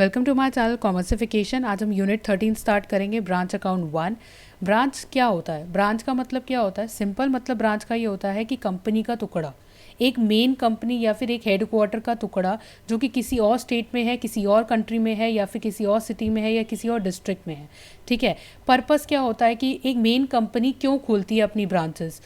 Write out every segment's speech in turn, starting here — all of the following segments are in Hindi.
Welcome to my channel Commercification. आज हम यूनिट 13 स्टार्ट करेंगे, ब्रांच अकाउंट 1। ब्रांच क्या होता है? ब्रांच का मतलब क्या होता है? सिंपल मतलब ब्रांच का ये होता है कि कंपनी का टुकड़ा, एक मेन कंपनी या फिर एक हेडक्वार्टर का टुकड़ा जो कि किसी और स्टेट में है, किसी और कंट्री में है, या फिर किसी और सिटी में है, या किसी और डिस्ट्रिक्ट में है। ठीक है। पर्पस क्या होता है कि एक मेन कंपनी क्यों खोलती है अपनी ब्रांचेस?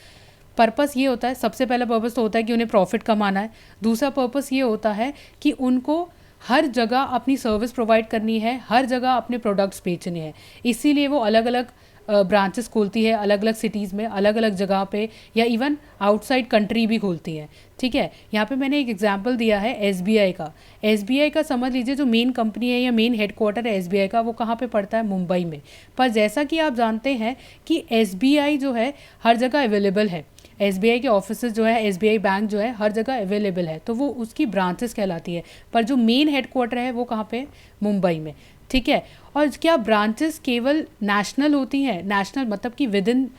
पर्पस ये होता है, सबसे पहला पर्पस तो होता है कि उन्हें प्रॉफिट कमाना है। दूसरा पर्पस ये होता है कि उनको हर जगह अपनी सर्विस प्रोवाइड करनी है, हर जगह अपने प्रोडक्ट्स बेचने हैं। इसीलिए वो अलग अलग ब्रांचेस खोलती है, अलग अलग सिटीज़ में, अलग अलग जगह पे, या इवन आउटसाइड कंट्री भी खोलती है। ठीक है। यहाँ पे मैंने एक एग्जांपल दिया है एसबीआई का। एसबीआई का समझ लीजिए, जो मेन कंपनी है या मेन हेडक्वार्टर है एसबीआई का, वो कहाँ पे पड़ता है? मुंबई में। पर जैसा कि आप जानते हैं कि एसबीआई जो है हर जगह अवेलेबल है। एसबीआई के ऑफिसेज जो है, एसबीआई बैंक जो है हर जगह अवेलेबल है, तो वो उसकी ब्रांचेस कहलाती है। पर जो मेन हेडक्वार्टर है वो कहाँ पे? मुंबई में। ठीक है। और क्या ब्रांचेस केवल नेशनल होती हैं? नेशनल मतलब कि विद इन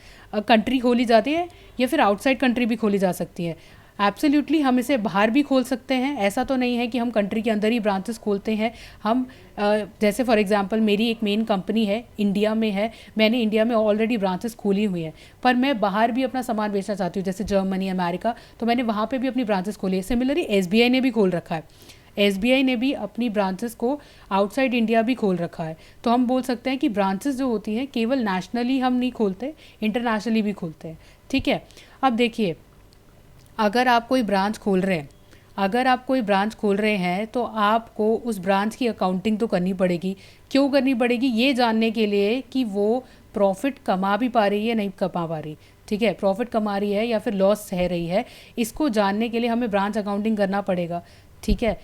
कंट्री खोली जाती है, या फिर आउटसाइड कंट्री भी खोली जा सकती है? एब्सोल्युटली, हम इसे बाहर भी खोल सकते हैं। ऐसा तो नहीं है कि हम कंट्री के अंदर ही ब्रांचेस खोलते हैं। हम जैसे फॉर एग्जांपल मेरी एक मेन कंपनी है, इंडिया में है, मैंने इंडिया में ऑलरेडी ब्रांचेस खोली हुई हैं, पर मैं बाहर भी अपना सामान बेचना चाहती हूँ, जैसे जर्मनी, अमेरिका, तो मैंने वहाँ पे भी अपनी ब्रांचेस खोली है। सिमिलरली एसबीआई ने भी खोल रखा है, एसबीआई ने भी अपनी ब्रांचेस को आउटसाइड इंडिया भी खोल रखा है। तो हम बोल सकते हैं कि ब्रांचेस जो होती हैं केवल नेशनली हम नहीं खोलते, इंटरनेशनली भी खोलते हैं। ठीक है। अब देखिए, अगर आप कोई ब्रांच खोल रहे हैं, अगर आप कोई ब्रांच खोल रहे हैं तो आपको उस ब्रांच की अकाउंटिंग तो करनी पड़ेगी। क्यों करनी पड़ेगी? ये जानने के लिए कि वो प्रॉफिट कमा भी पा रही है, नहीं कमा पा रही। ठीक है, प्रॉफिट कमा रही है या फिर लॉस सह रही है, इसको जानने के लिए हमें ब्रांच अकाउंटिंग करना पड़ेगा। ठीक है।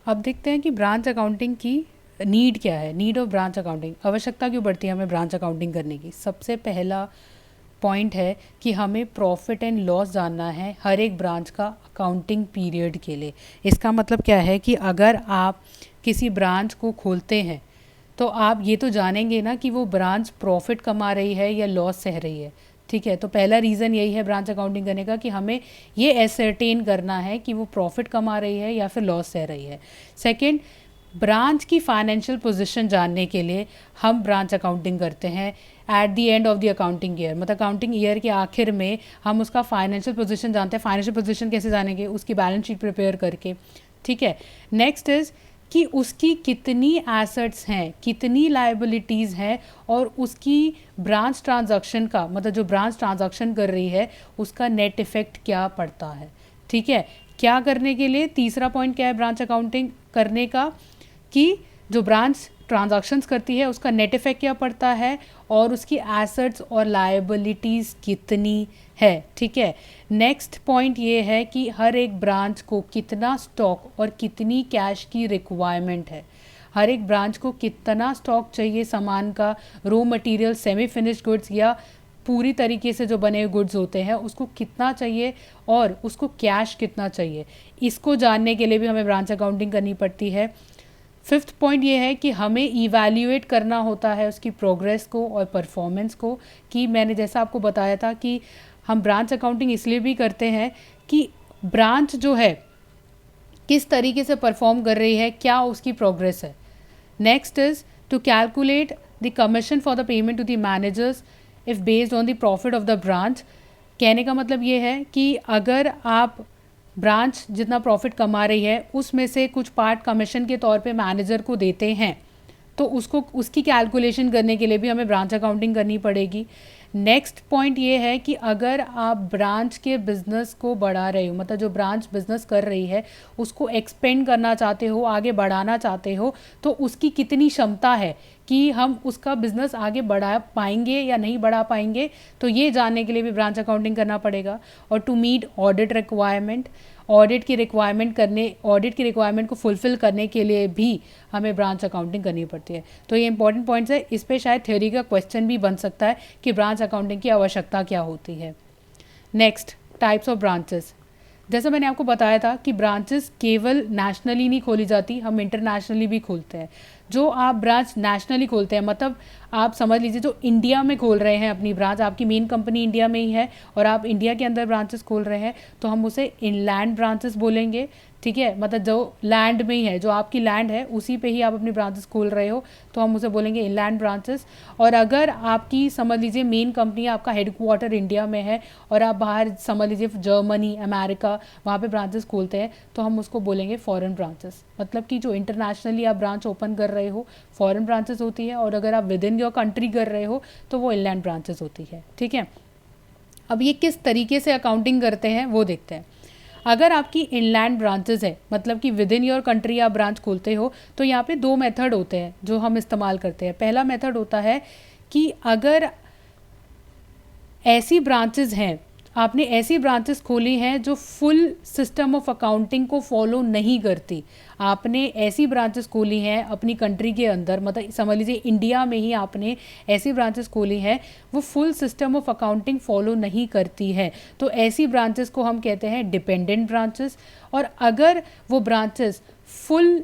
अब देखते हैं कि ब्रांच अकाउंटिंग की नीड क्या है। नीड ऑफ ब्रांच अकाउंटिंग, आवश्यकता क्यों पड़ती है हमें ब्रांच अकाउंटिंग करने की? सबसे पहला पॉइंट है कि हमें प्रॉफिट एंड लॉस जानना है हर एक ब्रांच का अकाउंटिंग पीरियड के लिए। इसका मतलब क्या है कि अगर आप किसी ब्रांच को खोलते हैं तो आप ये तो जानेंगे ना कि वो ब्रांच प्रॉफिट कमा रही है या लॉस सह रही है। ठीक है। तो पहला रीज़न यही है ब्रांच अकाउंटिंग करने का, कि हमें ये एसर्टेन करना है कि वो प्रॉफिट कमा रही है या फिर लॉस सह रही है। सेकेंड, ब्रांच की फाइनेंशियल पोजीशन जानने के लिए हम ब्रांच अकाउंटिंग करते हैं at the end of the accounting year. मतलब अकाउंटिंग ईयर के आखिर में हम उसका फाइनेंशियल पोजीशन जानते हैं। फाइनेंशियल पोजीशन कैसे जानेंगे? उसकी बैलेंस शीट प्रिपेयर करके। ठीक है। नेक्स्ट इज़ कि उसकी कितनी एसेट्स हैं, कितनी लायबिलिटीज़ हैं, और उसकी ब्रांच ट्रांजैक्शन का मतलब जो ब्रांच ट्रांजैक्शन कर रही है उसका नेट इफ़ेक्ट क्या पड़ता है। ठीक है। क्या करने के लिए? तीसरा पॉइंट क्या है ब्रांच अकाउंटिंग करने का? कि जो ब्रांच ट्रांजैक्शंस करती है उसका नेट इफेक्ट क्या पड़ता है, और उसकी एसेट्स और लायबिलिटीज़ कितनी है। ठीक है। नेक्स्ट पॉइंट ये है कि हर एक ब्रांच को कितना स्टॉक और कितनी कैश की रिक्वायरमेंट है। हर एक ब्रांच को कितना स्टॉक चाहिए सामान का, raw material, semi finished goods, या पूरी तरीके से जो बने हुए गुड्स होते हैं उसको कितना चाहिए, और उसको कैश कितना चाहिए। इसको जानने के लिए भी हमें ब्रांच अकाउंटिंग करनी पड़ती है। फिफ्थ पॉइंट ये है कि हमें इवैल्यूएट करना होता है उसकी प्रोग्रेस को और परफॉर्मेंस को। कि मैंने जैसा आपको बताया था कि हम ब्रांच अकाउंटिंग इसलिए भी करते हैं कि ब्रांच जो है किस तरीके से परफॉर्म कर रही है, क्या उसकी प्रोग्रेस है। Next is to calculate the commission for the payment to the managers if based on the profit of the branch. कहने का मतलब ये है कि अगर आप ब्रांच जितना प्रॉफिट कमा रही है उसमें से कुछ पार्ट कमीशन के तौर पे मैनेजर को देते हैं, तो उसको उसकी कैलकुलेशन करने के लिए भी हमें ब्रांच अकाउंटिंग करनी पड़ेगी। नेक्स्ट पॉइंट ये है कि अगर आप ब्रांच के बिज़नेस को बढ़ा रहे हो, मतलब जो ब्रांच बिज़नेस कर रही है उसको एक्सपेंड करना चाहते हो, आगे बढ़ाना चाहते हो, तो उसकी कितनी क्षमता है कि हम उसका बिज़नेस आगे बढ़ा पाएंगे या नहीं बढ़ा पाएंगे, तो ये जानने के लिए भी ब्रांच अकाउंटिंग करना पड़ेगा। और to meet audit requirement, audit की रिक्वायरमेंट को फुलफ़िल करने के लिए भी हमें ब्रांच अकाउंटिंग करनी पड़ती है। तो ये इंपॉर्टेंट पॉइंट्स है, इस पे शायद थ्योरी का क्वेश्चन भी बन सकता है कि ब्रांच अकाउंटिंग की आवश्यकता क्या होती है। Next, types of branches. जैसा मैंने आपको बताया था कि ब्रांचेस केवल नेशनली नहीं खोली जाती, हम इंटरनेशनली भी खोलते हैं। जो आप ब्रांच नेशनली खोलते हैं, मतलब आप समझ लीजिए जो इंडिया में खोल रहे हैं अपनी ब्रांच, आपकी मेन कंपनी इंडिया में ही है और आप इंडिया के अंदर ब्रांचेस खोल रहे हैं, तो हम उसे इनलैंड ब्रांचेस बोलेंगे। ठीक है, मतलब जो लैंड में ही है, जो आपकी लैंड है उसी पे ही आप अपनी ब्रांचेस खोल रहे हो तो हम उसे बोलेंगे इनलैंड ब्रांचेस। और अगर आपकी समझ लीजिए मेन कंपनी, आपका हेडक्वार्टर इंडिया में है और आप बाहर समझ लीजिए जर्मनी, अमेरिका, वहाँ पे ब्रांचेस खोलते हैं तो हम उसको बोलेंगे फॉरेन ब्रांचेस। मतलब कि जो इंटरनेशनली आप ब्रांच ओपन कर रहे हो फॉरेन ब्रांचेस होती है, और अगर आप विद इन योर कंट्री कर रहे हो तो वो इनलैंड ब्रांचेस होती है। ठीक है, अब ये किस तरीके से अकाउंटिंग करते हैं वो देखते हैं। अगर आपकी इनलैंड ब्रांचेस है, मतलब कि विद इन योर कंट्री आप ब्रांच खोलते हो, तो यहाँ पे दो मेथड होते हैं जो हम इस्तेमाल करते हैं। पहला मेथड होता है कि अगर ऐसी ब्रांचेस हैं, आपने ऐसी ब्रांचेस खोली हैं जो फुल सिस्टम ऑफ अकाउंटिंग को फॉलो नहीं करती, आपने ऐसी ब्रांचेस खोली हैं अपनी कंट्री के अंदर, मतलब समझ लीजिए इंडिया में ही आपने ऐसी ब्रांचेस खोली हैं वो full system of accounting follow नहीं करती है, तो ऐसी ब्रांचेस को हम कहते हैं डिपेंडेंट ब्रांचेस। और अगर वो ब्रांचेस फुल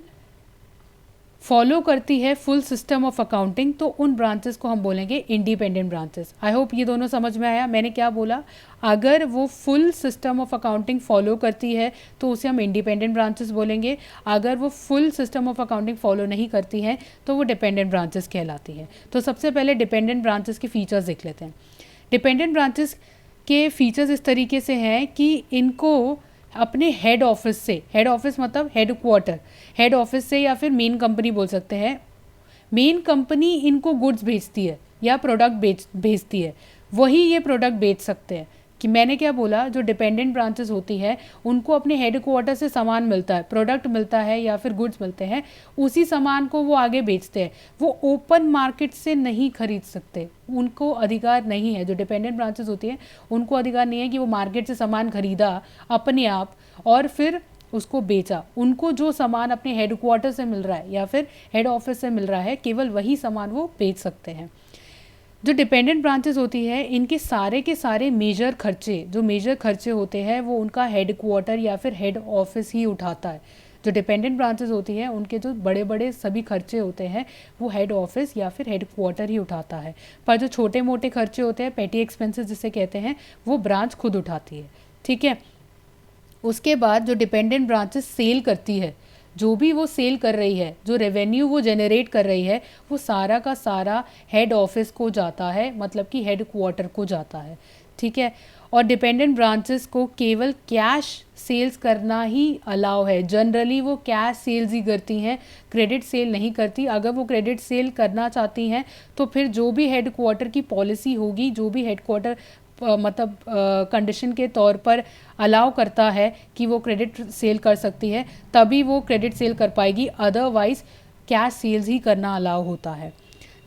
फॉलो करती है फुल सिस्टम ऑफ अकाउंटिंग तो उन ब्रांचेस को हम बोलेंगे इंडिपेंडेंट ब्रांचेस। आई होप ये दोनों समझ में आया। मैंने क्या बोला, अगर वो full system of accounting follow करती है तो उसे हम इंडिपेंडेंट ब्रांचेस बोलेंगे, अगर वो full system of accounting follow नहीं करती हैं तो वो डिपेंडेंट ब्रांचेस कहलाती हैं। तो सबसे पहले डिपेंडेंट ब्रांचेस के फीचर्स देख लेते हैं। डिपेंडेंट ब्रांचेस के फीचर्स इस तरीके से हैं कि इनको अपने हेड ऑफिस से, हेड ऑफिस मतलब हेड क्वार्टर, हेड ऑफिस से या फिर मेन कंपनी बोल सकते हैं, मेन कंपनी इनको गुड्स भेजती है या प्रोडक्ट भेजती है, वही ये प्रोडक्ट बेच सकते हैं। कि मैंने क्या बोला, जो डिपेंडेंट ब्रांचेस होती है उनको अपने हेड क्वार्टर से सामान मिलता है, प्रोडक्ट मिलता है या फिर गुड्स मिलते हैं, उसी सामान को वो आगे बेचते हैं, वो ओपन मार्केट से नहीं खरीद सकते, उनको अधिकार नहीं है। जो डिपेंडेंट ब्रांचेस होती है उनको अधिकार नहीं है कि वो मार्केट से सामान खरीदा अपने आप और फिर उसको बेचा। उनको जो सामान अपने हेड क्वार्टर से मिल रहा है या फिर हेड ऑफिस से मिल रहा है, केवल वही सामान वो बेच सकते हैं। जो डिपेंडेंट ब्रांचेस होती है इनके सारे के सारे मेजर खर्चे, जो मेजर खर्चे होते हैं वो उनका हेड क्वार्टर या फिर हेड ऑफिस ही उठाता है। जो डिपेंडेंट ब्रांचेस होती हैं उनके जो बड़े बड़े सभी खर्चे होते हैं वो हेड ऑफिस या फिर हेड क्वार्टर ही उठाता है, पर जो छोटे मोटे खर्चे होते हैं, पेटी एक्सपेंसेस जिसे कहते हैं, वो ब्रांच खुद उठाती है। ठीक है, उसके बाद जो डिपेंडेंट ब्रांचेस सेल करती है, जो भी वो सेल कर रही है, जो रेवेन्यू वो जनरेट कर रही है, वो सारा का सारा हेड ऑफिस को जाता है, मतलब कि हेड क्वार्टर को जाता है। ठीक है, और डिपेंडेंट ब्रांचेस को केवल कैश सेल्स करना ही अलाउ है। जनरली वो कैश सेल्स ही करती हैं, क्रेडिट सेल नहीं करती। अगर वो क्रेडिट सेल करना चाहती हैं तो फिर जो भी हेड क्वार्टर की पॉलिसी होगी, जो भी हेड क्वार्टर मतलब कंडीशन के तौर पर अलाउ करता है कि वो क्रेडिट सेल कर सकती है, तभी वो क्रेडिट सेल कर पाएगी, अदरवाइज कैश सेल्स ही करना अलाउ होता है।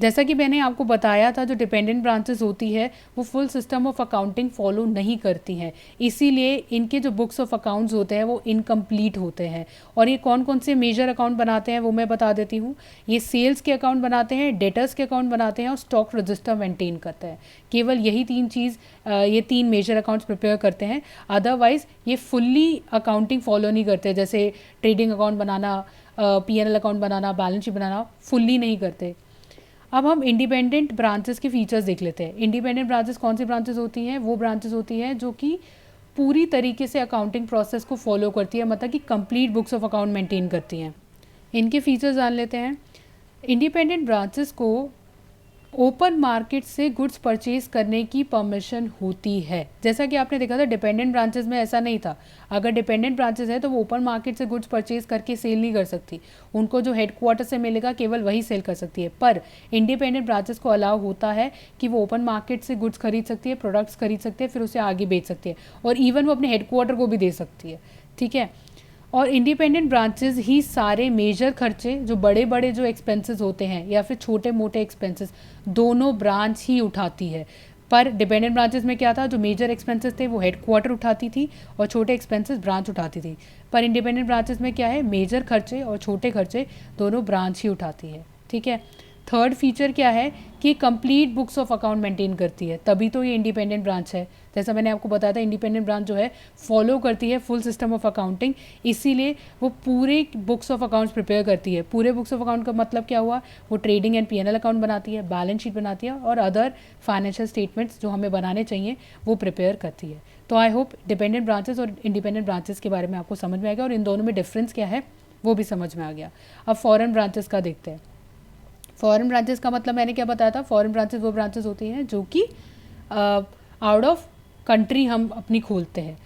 जैसा कि मैंने आपको बताया था, जो डिपेंडेंट ब्रांचेस होती है वो full system of accounting follow नहीं करती हैं, इसीलिए इनके जो बुक्स ऑफ अकाउंट्स होते हैं वो इनकम्प्लीट होते हैं। और ये कौन कौन से मेजर अकाउंट बनाते हैं वो मैं बता देती हूँ। ये सेल्स के अकाउंट बनाते हैं, डेटर्स के अकाउंट बनाते हैं और स्टॉक रजिस्टर मेंटेन करते हैं। केवल यही तीन चीज़, ये तीन मेजर अकाउंट्स प्रिपेयर करते हैं, अदरवाइज ये फुल्ली अकाउंटिंग फॉलो नहीं करते। जैसे ट्रेडिंग अकाउंट बनाना, P&L अकाउंट बनाना, बैलेंस शीट बनाना फुल्ली नहीं करते। अब हम इंडिपेंडेंट ब्रांचेस के फीचर्स देख लेते हैं। इंडिपेंडेंट ब्रांचेस कौन सी ब्रांचेस होती हैं? वो ब्रांचेस होती हैं जो कि पूरी तरीके से अकाउंटिंग प्रोसेस को फॉलो करती है, मतलब कि complete books of account maintain करती हैं। इनके फीचर्स जान लेते हैं। इंडिपेंडेंट ब्रांचेस को ओपन मार्केट से गुड्स परचेज करने की परमिशन होती है। जैसा कि आपने देखा था डिपेंडेंट ब्रांचेस में ऐसा नहीं था। अगर डिपेंडेंट ब्रांचेस है तो वो ओपन मार्केट से गुड्स परचेज करके सेल नहीं कर सकती, उनको जो हेड क्वार्टर से मिलेगा केवल वही सेल कर सकती है। पर इंडिपेंडेंट ब्रांचेस को अलाउ होता है कि वो ओपन मार्केट से गुड्स खरीद सकती है, प्रोडक्ट्स खरीद सकती है, फिर उसे आगे बेच सकती है, और इवन वो अपने हेड क्वार्टर को भी दे सकती है। ठीक है, और इंडिपेंडेंट ब्रांचेस ही सारे मेजर खर्चे, जो बड़े बड़े जो एक्सपेंसेस होते हैं या फिर छोटे मोटे एक्सपेंसेस, दोनों ब्रांच ही उठाती है। पर डिपेंडेंट ब्रांचेस में क्या था, जो मेजर एक्सपेंसेस थे वो हेड क्वार्टर उठाती थी और छोटे एक्सपेंसेस ब्रांच उठाती थी। पर इंडिपेंडेंट ब्रांचेस में क्या है, मेजर खर्चे और छोटे खर्चे दोनों ब्रांच ही उठाती है। ठीक है, थर्ड फीचर क्या है कि complete books of account maintain करती है, तभी तो ये इंडिपेंडेंट ब्रांच है। जैसा मैंने आपको बताया था, इंडिपेंडेंट ब्रांच जो है फॉलो करती है फुल सिस्टम ऑफ अकाउंटिंग, इसीलिए वो पूरे बुक्स ऑफ अकाउंट्स प्रिपेयर करती है। पूरे बुक्स ऑफ अकाउंट का मतलब क्या हुआ, वो ट्रेडिंग एंड पीएनएल अकाउंट बनाती है, बैलेंस शीट बनाती है और अदर फाइनेंशियल स्टेटमेंट्स जो हमें बनाने चाहिए वो प्रिपेयर करती है। तो आई होप डिपेंडेंट ब्रांचेस और इंडिपेंडेंट ब्रांचेस के बारे में आपको समझ में आ गया और इन दोनों में डिफरेंस क्या है वो भी समझ में आ गया। अब फॉरेन ब्रांचेस का देखते हैं। फॉरेन ब्रांचेस का मतलब मैंने क्या बताया था, फॉरेन ब्रांचेस वो ब्रांचेस होती हैं जो कि आउट ऑफ कंट्री हम अपनी खोलते हैं।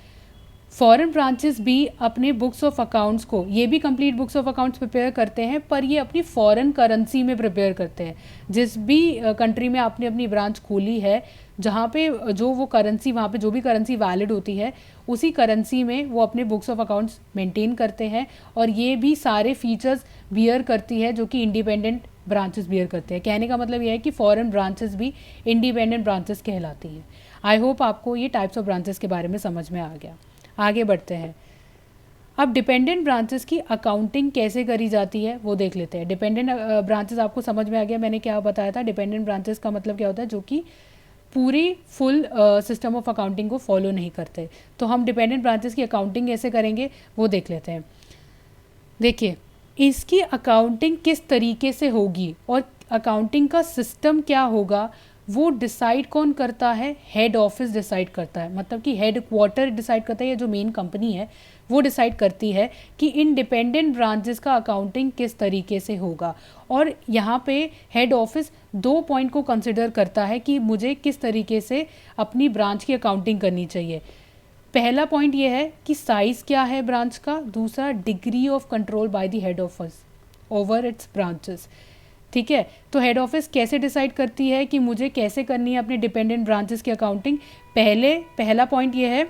फॉरेन ब्रांचेस भी अपने बुक्स ऑफ अकाउंट्स को, ये भी complete books of accounts prepare करते हैं, पर ये अपनी फॉरेन करेंसी में प्रिपेयर करते हैं। जिस भी कंट्री में आपने अपनी ब्रांच खोली है, जहाँ पे जो वो करेंसी, वहाँ पे जो भी करेंसी वैलिड होती है, उसी करेंसी में वो अपने बुक्स ऑफ अकाउंट्स मेंटेन करते हैं। और ये भी सारे फीचर्स बियर करती है जो कि इंडिपेंडेंट ब्रांचेस बियर करते हैं। कहने का मतलब ये है कि फॉरेन ब्रांचेस भी इंडिपेंडेंट ब्रांचेस कहलाती हैं। आई होप आपको ये टाइप्स ऑफ ब्रांचेस के बारे में समझ में आ गया। आगे बढ़ते हैं। अब डिपेंडेंट ब्रांचेस की अकाउंटिंग कैसे करी जाती है वो देख लेते हैं। डिपेंडेंट ब्रांचेस आपको समझ में आ गया, मैंने क्या बताया था। डिपेंडेंट ब्रांचेस का मतलब क्या होता है, जो कि पूरी फुल सिस्टम ऑफ अकाउंटिंग को फॉलो नहीं करते। तो हम डिपेंडेंट ब्रांचेस की अकाउंटिंग कैसे करेंगे वो देख लेते हैं। देखिए, इसकी अकाउंटिंग किस तरीके से होगी और अकाउंटिंग का सिस्टम क्या होगा वो डिसाइड कौन करता है, हेड ऑफिस डिसाइड करता है। मतलब कि हेड क्वार्टर डिसाइड करता है, या जो मेन कंपनी है वो डिसाइड करती है कि इंडिपेंडेंट ब्रांचेस का अकाउंटिंग किस तरीके से होगा। और यहाँ पे हेड ऑफिस 2 पॉइंट को कंसिडर करता है कि मुझे किस तरीके से अपनी ब्रांच की अकाउंटिंग करनी चाहिए। पहला पॉइंट ये है कि साइज़ क्या है ब्रांच का, दूसरा degree of control by the head office over it's branches. ठीक है, तो हेड ऑफिस कैसे डिसाइड करती है कि मुझे कैसे करनी है अपने डिपेंडेंट ब्रांचेस की अकाउंटिंग। पहला पॉइंट ये है,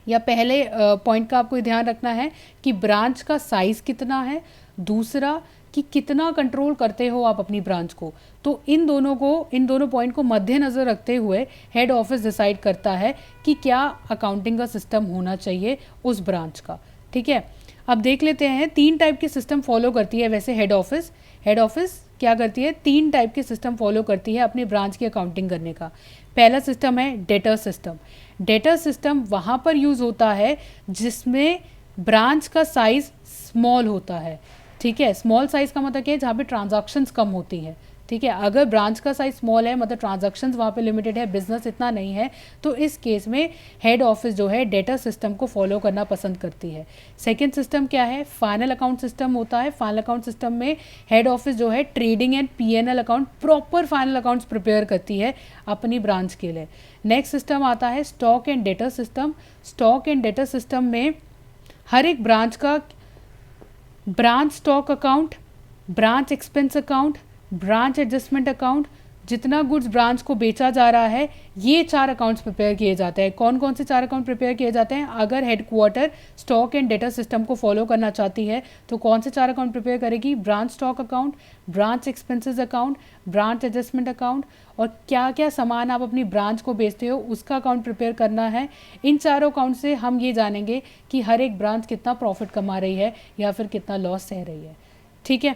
या पहले पॉइंट का आपको ध्यान रखना है कि ब्रांच का साइज़ कितना है, दूसरा कि कितना कंट्रोल करते हो आप अपनी ब्रांच को। तो इन दोनों पॉइंट को मद्देनज़र रखते हुए हेड ऑफिस डिसाइड करता है कि क्या अकाउंटिंग का सिस्टम होना चाहिए उस ब्रांच का। ठीक है, अब देख लेते हैं 3 टाइप के सिस्टम फॉलो करती है वैसे हेड ऑफिस क्या करती है, 3 टाइप के सिस्टम फॉलो करती है अपनी ब्रांच की अकाउंटिंग करने का। पहला सिस्टम है डेटर सिस्टम। डेटर सिस्टम वहाँ पर यूज़ होता है जिसमें ब्रांच का साइज़ स्मॉल होता है। ठीक है, स्मॉल साइज़ का मतलब क्या है, जहाँ पे ट्रांजैक्शंस कम होती हैं। ठीक है, अगर ब्रांच का साइज स्मॉल है, मतलब ट्रांजैक्शंस वहाँ पे लिमिटेड है, बिजनेस इतना नहीं है, तो इस केस में हेड ऑफिस जो है डेटा सिस्टम को फॉलो करना पसंद करती है। सेकंड सिस्टम क्या है, फाइनल अकाउंट सिस्टम होता है। फाइनल अकाउंट सिस्टम में हेड ऑफिस जो है trading and PNL account, proper final accounts prepare करती है अपनी ब्रांच के लिए। नेक्स्ट सिस्टम आता है stock and data system. Stock and data system में हर एक ब्रांच का branch stock account, branch expense account, branch adjustment account, जितना गुड्स ब्रांच को बेचा जा रहा है, ये 4 अकाउंट्स प्रिपेयर किए जाते हैं। कौन कौन से 4 अकाउंट प्रिपेयर किए जाते हैं, अगर headquarter stock and data system को फॉलो करना चाहती है तो कौन से 4 अकाउंट प्रिपेयर करेगी, branch stock account, branch expenses account, branch adjustment account, और क्या क्या सामान आप अपनी ब्रांच को बेचते हो उसका अकाउंट प्रिपेयर करना है। इन 4 अकाउंट से हम ये जानेंगे कि हर एक ब्रांच कितना प्रॉफिट कमा रही है या फिर कितना लॉस सह रही है। ठीक है,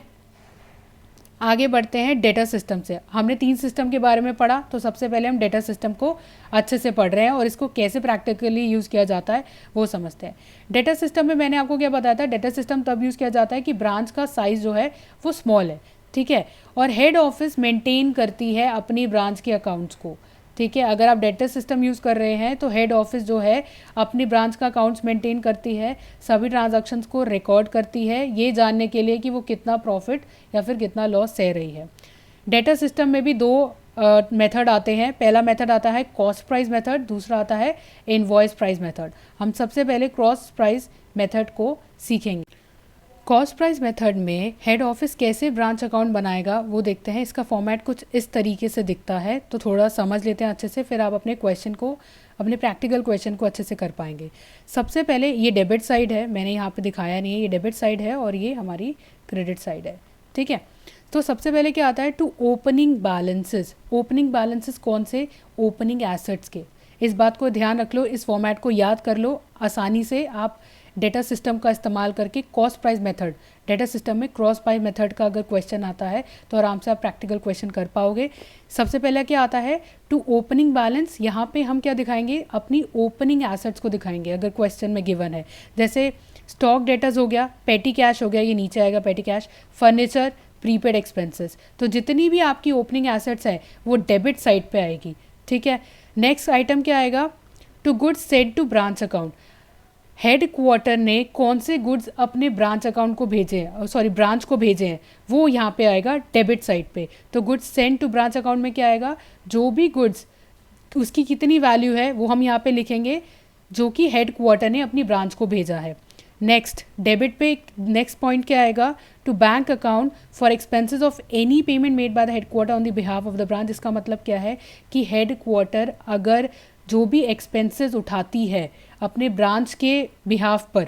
आगे बढ़ते हैं डेटा सिस्टम से। हमने 3 सिस्टम के बारे में पढ़ा, तो सबसे पहले हम डेटा सिस्टम को अच्छे से पढ़ रहे हैं और इसको कैसे प्रैक्टिकली यूज़ किया जाता है वो समझते हैं। डेटा सिस्टम में मैंने आपको क्या बताया था, डेटा सिस्टम तब यूज़ किया जाता है कि ब्रांच का साइज़ जो है वो स्मॉल है। ठीक है, और हेड ऑफिस मेंटेन करती है अपनी ब्रांच के अकाउंट्स को। ठीक है, अगर आप डेटा सिस्टम यूज़ कर रहे हैं तो हेड ऑफिस जो है अपनी ब्रांच का अकाउंट्स मेंटेन करती है, सभी ट्रांजैक्शंस को रिकॉर्ड करती है, ये जानने के लिए कि वो कितना प्रॉफिट या फिर कितना लॉस सह रही है। डेटा सिस्टम में भी 2 मेथड आते हैं। पहला मेथड आता है कॉस्ट प्राइस मेथड, दूसरा आता है इनवॉइस प्राइस मेथड। हम सबसे पहले कॉस्ट प्राइस मेथड को सीखेंगे। कॉस्ट प्राइस मेथड में हेड ऑफिस कैसे ब्रांच अकाउंट बनाएगा वो देखते हैं। इसका फॉर्मेट कुछ इस तरीके से दिखता है, तो थोड़ा समझ लेते हैं अच्छे से, फिर आप अपने प्रैक्टिकल क्वेश्चन को अच्छे से कर पाएंगे। सबसे पहले ये डेबिट साइड है, मैंने यहाँ पे दिखाया नहीं है, ये डेबिट साइड है और ये हमारी क्रेडिट साइड है। ठीक है, तो सबसे पहले क्या आता है, to opening balances. Opening balances कौन से, ओपनिंग एसेट्स के। इस बात को ध्यान रख लो, इस फॉर्मेट को याद कर लो, आसानी से आप डेटा सिस्टम का इस्तेमाल करके cost price method, data system में क्रॉस प्राइस मेथड का अगर क्वेश्चन आता है तो आराम से आप प्रैक्टिकल क्वेश्चन कर पाओगे। सबसे पहले क्या आता है, टू ओपनिंग बैलेंस, यहाँ पे हम क्या दिखाएंगे, अपनी ओपनिंग एसेट्स को दिखाएंगे अगर क्वेश्चन में गिवन है। जैसे स्टॉक डेटर्स हो गया, पेटी कैश हो गया, ये नीचे आएगा पेटी कैश, फर्नीचर, प्रीपेड एक्सपेंसेस। तो जितनी भी आपकी ओपनिंग एसेट्स है वो डेबिट साइड पे आएगी, ठीक है। नेक्स्ट आइटम क्या आएगा, to goods send to branch account, head quarter ने कौन से गुड्स अपने ब्रांच अकाउंट को भेजे हैं, सॉरी ब्रांच को भेजे हैं, वो यहाँ पे आएगा डेबिट साइड पे। तो goods send to branch account में क्या आएगा, जो भी गुड्स उसकी कितनी वैल्यू है वो हम यहाँ पे लिखेंगे जो कि हेड क्वार्टर ने अपनी ब्रांच को भेजा है। नेक्स्ट डेबिट पे नेक्स्ट पॉइंट क्या आएगा, to bank account for expenses of any payment made by the head quarter on the behalf of the branch. इसका मतलब क्या है कि हेड क्वार्टर अगर जो भी एक्सपेंसेस उठाती है अपने ब्रांच के बिहाफ पर,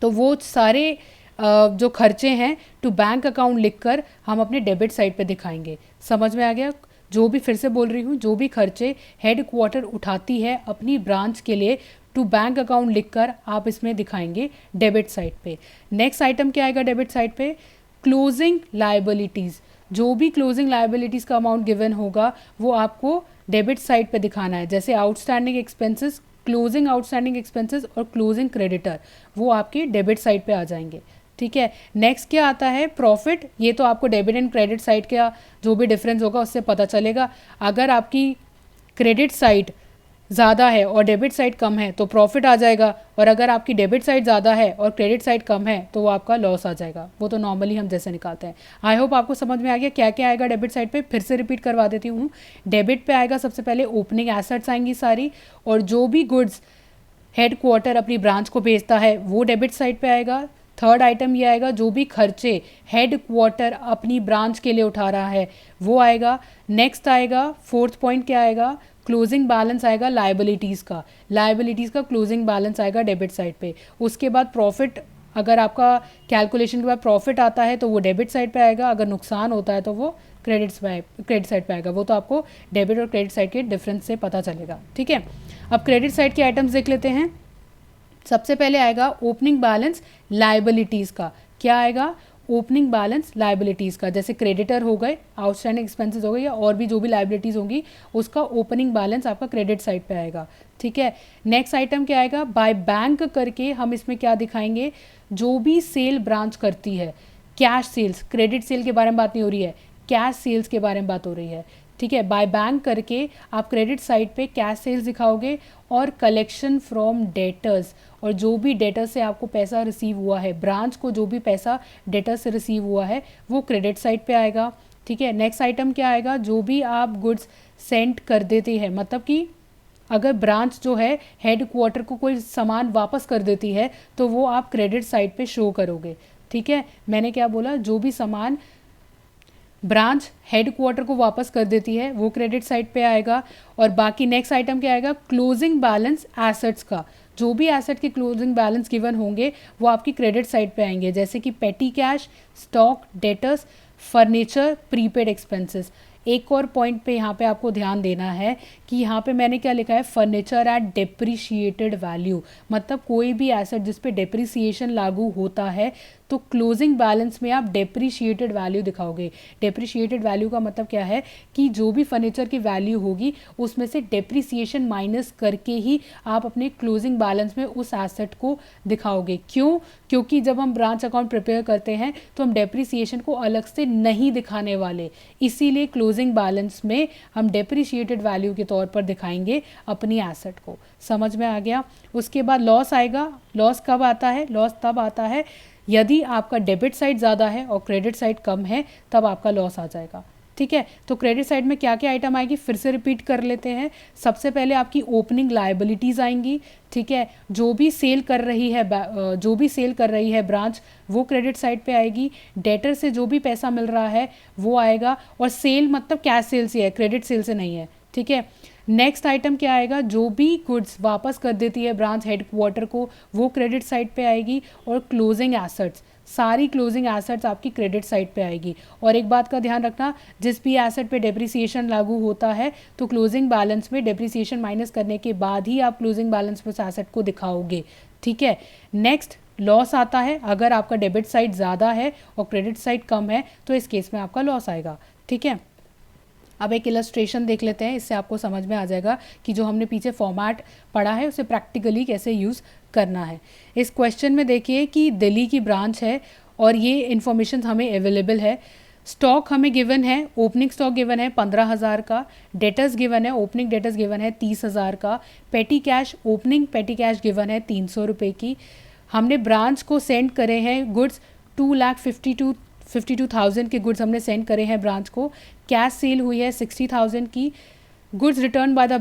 तो वो सारे जो खर्चे हैं टू बैंक अकाउंट लिखकर हम अपने डेबिट साइड पे दिखाएंगे। समझ में आ गया, जो भी फिर से बोल रही हूँ, जो भी खर्चे हेड क्वार्टर उठाती है अपनी ब्रांच के लिए टू बैंक अकाउंट लिखकर आप इसमें दिखाएंगे डेबिट साइड पे। नेक्स्ट आइटम क्या आएगा डेबिट साइड पे, क्लोजिंग लायबिलिटीज़, जो भी क्लोजिंग लायबिलिटीज़ का अमाउंट गिवन होगा वो आपको डेबिट साइड पे दिखाना है। जैसे outstanding expenses, closing outstanding expenses और क्लोजिंग क्रेडिटर, वो आपके डेबिट साइड पे आ जाएंगे, ठीक है। नेक्स्ट क्या आता है, प्रॉफिट, ये तो आपको डेबिट एंड क्रेडिट साइड का जो भी डिफरेंस होगा उससे पता चलेगा। अगर आपकी क्रेडिट साइड ज़्यादा है और डेबिट साइड कम है तो प्रॉफिट आ जाएगा, और अगर आपकी डेबिट साइड ज़्यादा है और क्रेडिट साइड कम है तो वो आपका लॉस आ जाएगा। वो तो नॉर्मली हम जैसे निकालते हैं। आई होप आपको समझ में आ गया क्या क्या आएगा डेबिट साइड पे। फिर से रिपीट करवा देती हूँ, डेबिट पे आएगा सबसे पहले ओपनिंग एसेट्स आएंगी सारी, और जो भी गुड्स हेड क्वार्टर अपनी ब्रांच को भेजता है वो डेबिट साइड पे आएगा। थर्ड आइटम ये आएगा, जो भी खर्चे हेड क्वार्टर अपनी ब्रांच के लिए उठा रहा है वो आएगा। नेक्स्ट आएगा फोर्थ पॉइंट क्या आएगा, क्लोजिंग बैलेंस आएगा लायबिलिटीज़ का क्लोजिंग बैलेंस आएगा डेबिट साइड पे। उसके बाद प्रॉफिट, अगर आपका कैलकुलेशन के बाद प्रॉफिट आता है तो वो डेबिट साइड पे आएगा, अगर नुकसान होता है तो वो क्रेडिट साइड पे आएगा। वो तो आपको डेबिट और क्रेडिट साइड के डिफरेंस से पता चलेगा, ठीक है। अब क्रेडिट साइड के आइटम्स देख लेते हैं। सबसे पहले आएगा ओपनिंग बैलेंस लायबिलिटीज़ का। क्या आएगा, ओपनिंग बैलेंस लायबिलिटीज़ का, जैसे क्रेडिटर हो गए, आउटस्टैंडिंग एक्सपेंसेस हो गए, या और भी जो भी लायबिलिटीज़ होंगी उसका ओपनिंग बैलेंस आपका क्रेडिट साइड पे आएगा, ठीक है। नेक्स्ट आइटम क्या आएगा, बाय बैंक करके हम इसमें क्या दिखाएंगे, जो भी सेल ब्रांच करती है, कैश सेल्स, क्रेडिट सेल के बारे में बात नहीं हो रही है, कैश सेल्स के बारे में बात हो रही है, ठीक है। बाय बैंक करके आप क्रेडिट साइड पे कैश सेल्स दिखाओगे, और कलेक्शन फ्रॉम डेटर्स, और जो भी डेटर से आपको पैसा रिसीव हुआ है, ब्रांच को जो भी पैसा डेटर से रिसीव हुआ है वो क्रेडिट साइड पे आएगा, ठीक है। नेक्स्ट आइटम क्या आएगा, जो भी आप गुड्स सेंड कर देते हैं, मतलब कि अगर ब्रांच जो है हेड क्वार्टर को कोई सामान वापस कर देती है तो वो आप क्रेडिट साइड पे शो करोगे, ठीक है। मैंने क्या बोला, जो भी सामान ब्रांच हेड क्वार्टर को वापस कर देती है वो क्रेडिट साइड पे आएगा। और बाकी नेक्स्ट आइटम क्या आएगा, क्लोजिंग बैलेंस एसेट्स का, जो भी एसेट के क्लोजिंग बैलेंस गिवन होंगे वो आपकी क्रेडिट साइड पे आएंगे, जैसे कि पेटी cash, stock, debtors, furniture, prepaid expenses. एक और पॉइंट पे यहाँ पे आपको ध्यान देना है कि यहाँ पे मैंने क्या लिखा है, फर्नीचर एट डेप्रिशिएटेड वैल्यू, मतलब कोई भी एसेट जिस पे डेप्रिसिएशन लागू होता है तो क्लोजिंग बैलेंस में आप डेप्रिशिएटेड वैल्यू दिखाओगे। डेप्रिशिएटेड वैल्यू का मतलब क्या है कि जो भी फर्नीचर की वैल्यू होगी उसमें से डेप्रिसिएशन माइनस करके ही आप अपने क्लोजिंग बैलेंस में उस एसेट को दिखाओगे। क्यों? क्योंकि जब हम ब्रांच अकाउंट प्रिपेयर करते हैं तो हम डेप्रिसिएशन को अलग से नहीं दिखाने वाले, इसीलिए क्लोजिंग बैलेंस में हम डेप्रिशिएटेड वैल्यू के तौर पर दिखाएंगे अपनी एसेट को। समझ में आ गया? उसके बाद लॉस आएगा। लॉस कब आता है? लॉस तब आता है यदि आपका डेबिट साइड ज़्यादा है और क्रेडिट साइड कम है, तब आपका लॉस आ जाएगा। ठीक है, तो क्रेडिट साइड में क्या क्या आइटम आएगी फिर से रिपीट कर लेते हैं। सबसे पहले आपकी ओपनिंग लायबिलिटीज़ आएंगी। ठीक है, जो भी सेल कर रही है ब्रांच वो क्रेडिट साइड पे आएगी। डेटर से जो भी पैसा मिल रहा है वो आएगा, और सेल मतलब कैश सेल से है, क्रेडिट सेल से नहीं है। ठीक है, नेक्स्ट आइटम क्या आएगा, जो भी गुड्स वापस कर देती है ब्रांच हेड क्वार्टर को वो क्रेडिट साइड पे आएगी। और क्लोजिंग एसेट्स, सारी क्लोजिंग एसेट्स आपकी क्रेडिट साइड पे आएगी। और एक बात का ध्यान रखना, जिस भी एसेट पे डेप्रिसिएशन लागू होता है तो क्लोजिंग बैलेंस में डेप्रिसिएशन माइनस करने के बाद ही आप क्लोजिंग बैलेंस में उस एसेट को दिखाओगे। ठीक है। नेक्स्ट लॉस आता है, अगर आपका डेबिट साइड ज़्यादा है और क्रेडिट साइड कम है तो इस केस में आपका लॉस आएगा, ठीक है। अब एक इलस्ट्रेशन देख लेते हैं, इससे आपको समझ में आ जाएगा कि जो हमने पीछे फॉर्मेट पढ़ा है उसे प्रैक्टिकली कैसे यूज़ करना है। इस क्वेश्चन में देखिए कि दिल्ली की ब्रांच है और ये इन्फॉर्मेशन हमें अवेलेबल है। स्टॉक हमें गिवन है, ओपनिंग स्टॉक गिवन है 15,000 का, डेटर्स गिवन है, ओपनिंग डेटर्स गिवन है 30,000 का, पेटी कैश, ओपनिंग पेटी कैश गिवन है 300 रुपये की। हमने ब्रांच को सेंड करे हैं गुड्स 2,52,000 के गुड्स हमने सेंड करे हैं ब्रांच को। कैश सेल हुई है 60,000 की। Goods return by the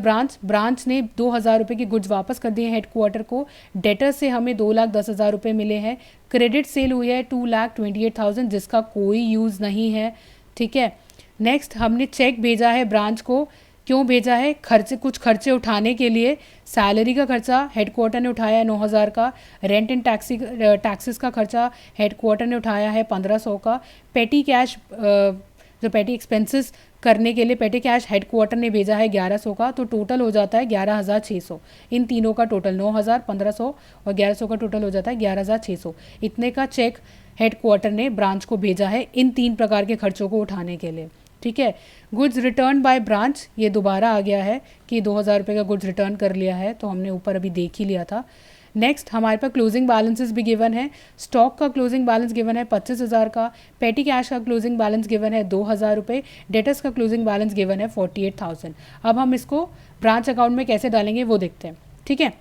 branch ने 2,000 रुपये के गुड्स वापस कर दिए हेडक्वार्टर को। डेटर से हमें 2,10,000 रुपये मिले हैं। क्रेडिट सेल हुई है 2,28,000 जिसका कोई यूज़ नहीं है, ठीक है। नेक्स्ट हमने चेक भेजा है ब्रांच को, क्यों भेजा है? कुछ खर्चे उठाने के लिए। सैलरी का खर्चा हेडक्वार्टर ने उठाया है 9,000 का। रेंट एंड टैक्सेस का खर्चा हेडक्वार्टर ने उठाया है 1,500 का। पेटी कैश जो पेटी एक्सपेंसेस करने के लिए पेटी कैश हेडक्वार्टर ने भेजा है 1,100 का, तो टोटल हो जाता है 11,600। इन तीनों का टोटल 9,000, 1,500 और 1,100 का टोटल हो जाता है 11,600। इतने का चेक हेडक्वार्टर ने ब्रांच को भेजा है इन 3 प्रकार के खर्चों को उठाने के लिए, ठीक है। गुड्स रिटर्न बाय ब्रांच, ये दोबारा आ गया है कि 2,000 रुपये का गुड्स रिटर्न कर लिया है, तो हमने ऊपर अभी देख ही लिया था। नेक्स्ट हमारे पास क्लोजिंग बैलेंसेस भी गिवन है। स्टॉक का क्लोजिंग बैलेंस गिवन है 25,000 का। पेटी कैश का क्लोजिंग बैलेंस गिवन है 2,000 रुपये। डेटर्स का क्लोजिंग बैलेंस गिवन है 48,000। अब हम इसको ब्रांच अकाउंट में कैसे डालेंगे वो देखते हैं, ठीक है।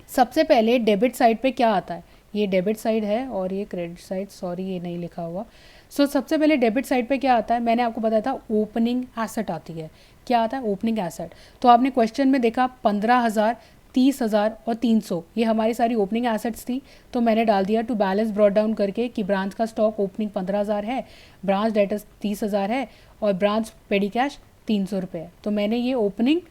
सबसे पहले डेबिट साइड पे क्या आता है, ये डेबिट साइड है और ये क्रेडिट साइड, सॉरी ये नहीं लिखा हुआ। सबसे पहले डेबिट साइड पे क्या आता है, मैंने आपको बताया था ओपनिंग एसेट आती है। क्या आता है? Opening asset. तो आपने क्वेश्चन में देखा 15,000, 30,000 और 300, ये हमारी सारी ओपनिंग एसेट्स थी। तो मैंने डाल दिया टू बैलेंस ब्रॉट डाउन करके कि ब्रांच का स्टॉक ओपनिंग 15,000 है, ब्रांच डेटर्स 30,000 है और ब्रांच पेडी कैश 300 रुपये है। तो मैंने ये ओपनिंग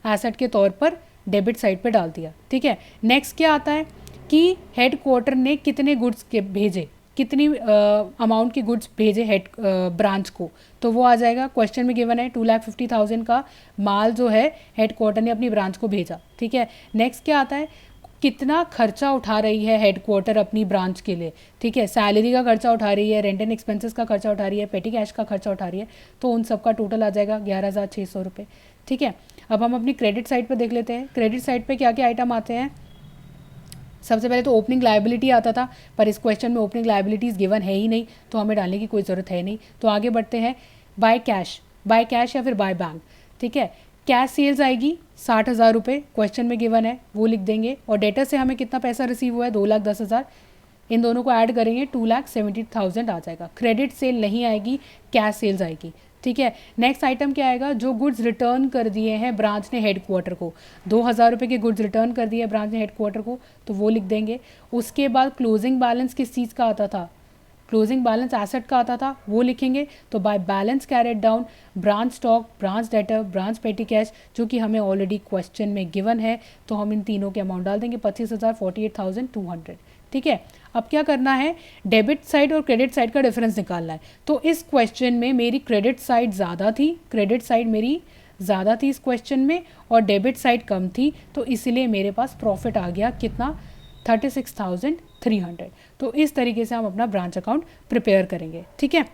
एसेट के तौर पर डेबिट साइड पे डाल दिया, ठीक है। नेक्स्ट क्या आता है कि हेडक्वार्टर ने कितने गुड्स के भेजे, कितनी अमाउंट के गुड्स भेजे हेड ब्रांच को, तो वो आ जाएगा। क्वेश्चन में गिवन है 2,50,000 का माल जो है हेडक्वार्टर ने अपनी ब्रांच को भेजा, ठीक है। नेक्स्ट क्या आता है, कितना खर्चा उठा रही है हेडक्वार्टर अपनी ब्रांच के लिए, ठीक है। सैलरी का खर्चा उठा रही है, रेंट एंड एक्सपेंसेस का खर्चा उठा रही है, पेटी कैश का खर्चा उठा रही है, तो उन सब का टोटल आ जाएगा 11,600 रुपये, ठीक है। अब हम अपनी क्रेडिट साइड पर देख लेते हैं। क्रेडिट साइड पर क्या क्या आइटम आते हैं। सबसे पहले तो ओपनिंग लायबिलिटी आता था, पर इस क्वेश्चन में ओपनिंग लायबिलिटीज़ गिवन है ही नहीं, तो हमें डालने की कोई ज़रूरत है नहीं। तो आगे बढ़ते हैं। बाय कैश या फिर बाय बैंक, ठीक है। कैश सेल्स आएगी 60,000 रुपये, क्वेश्चन में गिवन है वो लिख देंगे। और डेटर से हमें कितना पैसा रिसीव हुआ है 2,10,000, इन दोनों को ऐड करेंगे 2,70,000 आ जाएगा। क्रेडिट सेल नहीं आएगी, कैश सेल्स आएगी, ठीक है। नेक्स्ट आइटम क्या आएगा, जो गुड्स रिटर्न कर दिए हैं ब्रांच ने हेडक्वार्टर को, 2,000 रुपये के गुड्स रिटर्न कर दिए ब्रांच ने हेडक्वार्टर को, तो वो लिख देंगे। उसके बाद क्लोजिंग बैलेंस किस चीज़ का आता था, क्लोजिंग बैलेंस एसेट का आता था, वो लिखेंगे। तो by balance carried down branch stock, branch debtor, branch पेटी कैश, जो कि हमें ऑलरेडी क्वेश्चन में गिवन है, तो हम इन तीनों के अमाउंट डाल देंगे 25,000, 48,200, ठीक है। अब क्या करना है, डेबिट साइड और क्रेडिट साइड का डिफरेंस निकालना है। तो इस क्वेश्चन में मेरी क्रेडिट साइड ज़्यादा थी, क्रेडिट साइड मेरी ज़्यादा थी इस क्वेश्चन में, और डेबिट साइड कम थी, तो इसलिए मेरे पास प्रॉफिट आ गया कितना, 36,300। तो इस तरीके से हम अपना ब्रांच अकाउंट प्रिपेयर करेंगे, ठीक है।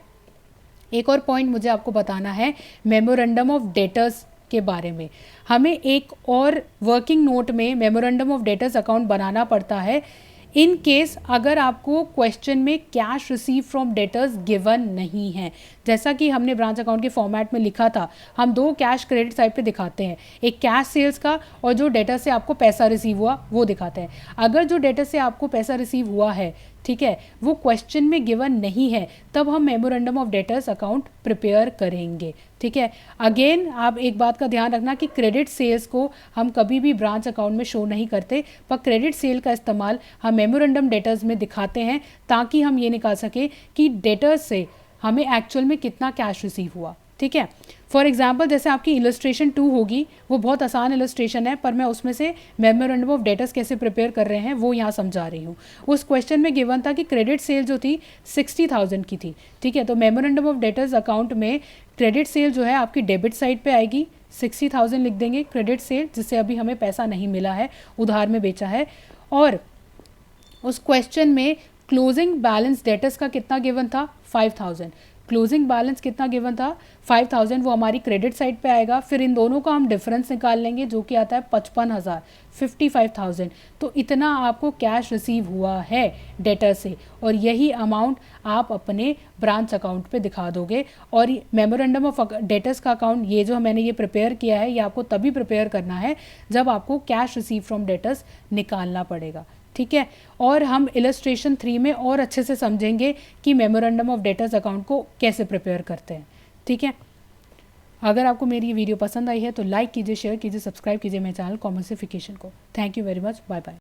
एक और पॉइंट मुझे आपको बताना है मेमोरेंडम ऑफ डेटर्स के बारे में। हमें एक और वर्किंग नोट में मेमोरेंडम ऑफ डेटर्स अकाउंट बनाना पड़ता है इन केस अगर आपको क्वेश्चन में cash receive from debtors given नहीं है। जैसा कि हमने ब्रांच अकाउंट के फॉर्मेट में लिखा था, हम 2 कैश क्रेडिट साइड पे दिखाते हैं, एक कैश सेल्स का और जो डेटर से आपको पैसा रिसीव हुआ वो दिखाते हैं। अगर जो डेटर से आपको पैसा रिसीव हुआ है, ठीक है, वो क्वेश्चन में गिवन नहीं है, तब हम memorandum of debtors account prepare करेंगे, ठीक है। अगेन आप एक बात का ध्यान रखना कि क्रेडिट सेल्स को हम कभी भी ब्रांच अकाउंट में शो नहीं करते, पर क्रेडिट सेल का इस्तेमाल हम मेमोरेंडम डेटर्स में दिखाते हैं, ताकि हम ये निकाल सके कि डेटर्स से हमें एक्चुअल में कितना कैश रिसीव हुआ, ठीक है। फॉर एग्जाम्पल जैसे आपकी इलस्ट्रेशन 2 होगी, वो बहुत आसान इलस्ट्रेशन है, पर मैं उसमें से मेमोरेंडम ऑफ डेटर्स कैसे प्रिपेयर कर रहे हैं वो यहाँ समझा रही हूँ। उस क्वेश्चन में गिवन था कि क्रेडिट सेल जो थी 60,000 की थी, ठीक है। तो मेमोरेंडम ऑफ डेटर्स अकाउंट में क्रेडिट सेल जो है आपकी डेबिट साइड पे आएगी, 60,000 लिख देंगे क्रेडिट सेल, जिससे अभी हमें पैसा नहीं मिला है, उधार में बेचा है। और उस क्वेश्चन में क्लोजिंग बैलेंस डेटर्स का कितना गिवन था 5000, क्लोजिंग बैलेंस कितना गिवन था 5000, वो हमारी क्रेडिट साइड पे आएगा। फिर इन दोनों का हम डिफरेंस निकाल लेंगे जो कि आता है 55,000, 55,000। तो इतना आपको कैश रिसीव हुआ है डेटर से, और यही अमाउंट आप अपने ब्रांच अकाउंट पे दिखा दोगे। और मेमोरेंडम ऑफ डेटर्स का अकाउंट, ये जो मैंने ये प्रिपेयर किया है, ये आपको तभी प्रिपेयर करना है जब आपको कैश रिसीव फ्रॉम डेटर्स निकालना पड़ेगा, ठीक है। और हम इलस्ट्रेशन 3 में और अच्छे से समझेंगे कि मेमोरेंडम ऑफ डेटर्स अकाउंट को कैसे प्रिपेयर करते हैं, ठीक है। अगर आपको मेरी ये वीडियो पसंद आई है तो लाइक कीजिए, शेयर कीजिए, सब्सक्राइब कीजिए मेरे चैनल कॉमर्सिफिकेशन को। Thank you very much, bye bye.